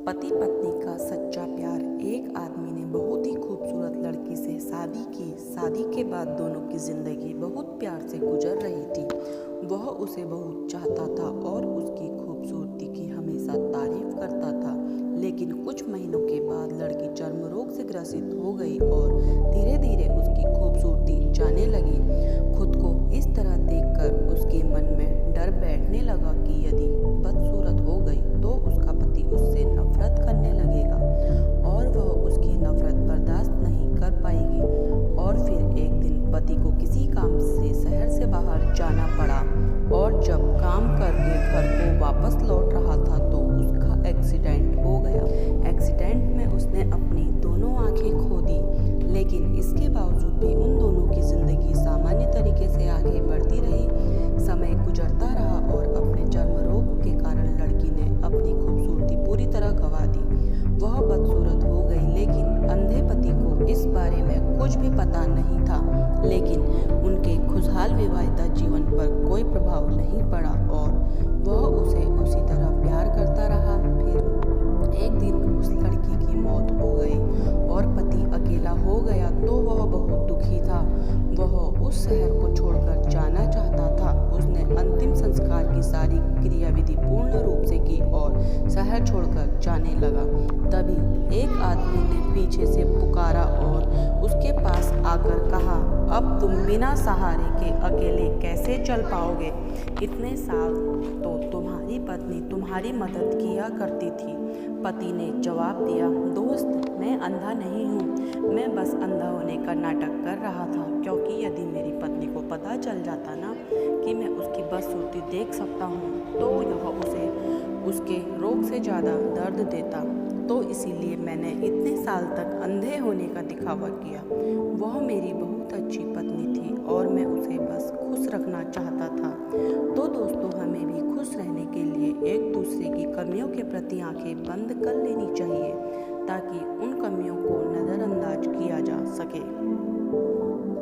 पति पत्नी का सच्चा प्यार। एक आदमी ने बहुत ही खूबसूरत लड़की से शादी की। शादी के बाद दोनों की जिंदगी बहुत प्यार से गुजर रही थी। वह उसे बहुत चाहता था और उसकी खूबसूरती की हमेशा तारीफ करता था। लेकिन कुछ महीनों के बाद लड़की चर्म रोग से ग्रसित हो गई और धीरे धीरे उसकी खूबसूरती जाने लगी। खुद को इस तरह देखकर उसके मन में डर बैठने लगा कि यदि बदसूरत हो गई तो उसका पति उससे नफरत करने लगेगा और वह उसकी नफरत बर्दाश्त नहीं कर पाएगी। और फिर एक दिन पति को किसी काम से शहर से बाहर जाना पड़ा और जब काम करके घर को वापस लौट रहा था तो उसका एक्सीडेंट हो गया। एक्सीडेंट में उसने अपनी दोनों आंखें खो दी, लेकिन इसके बावजूद भी उन दोनों की जिंदगी सामान्य तरीके से आगे बढ़ती रही। समय गुजरता रहा और अपने चर्म रोग के कारण लड़की ने अपनी खूबसूरती पूरी तरह गंवा दी। वह बदसूरत हो गई, लेकिन अंधे पति को इस बारे में कुछ भी पता नहीं था। लेकिन उनके खुशहाल विवाहिता जीवन पर कोई प्रभाव नहीं पड़ा और वह उसे उसी तरह प्यार करता रहा। फिर एक दिन उस लड़की की मौत हो गई और पति अकेला हो गया तो वह बहुत दुखी था। वह उस शहर को छोड़कर जाना चाहता था। उसने अंतिम संस्कार की सारी क्रियाविधि पूर्ण रूप से की और शहर छोड़कर जाने लगा। तभी एक आदमी ने पीछे से पुकारा और उसके पास आकर कहा, अब तुम बिना सहारे के अकेले कैसे चल पाओगे? इतने साल तो तुम्हारी पत्नी तुम्हारी मदद किया करती थी। पति ने जवाब दिया, दोस्त, मैं अंधा नहीं हूँ, मैं बस अंधा होने का नाटक कर रहा था, क्योंकि यदि मेरी पत्नी को पता चल जाता ना कि मैं उसकी बदसूरती देख सकता हूँ तो यह उसे उसके रोग से ज़्यादा दर्द देता। तो इसीलिए मैंने इतने साल तक अंधे होने का दिखावा किया। वह मेरी बहुत अच्छी पत्नी थी और मैं उसे बस खुश रखना चाहता था। तो दोस्तों, हमें भी खुश रहने के लिए एक दूसरे की कमियों के प्रति आंखें बंद कर लेनी चाहिए ताकि उन कमियों को नज़रअंदाज किया जा सके।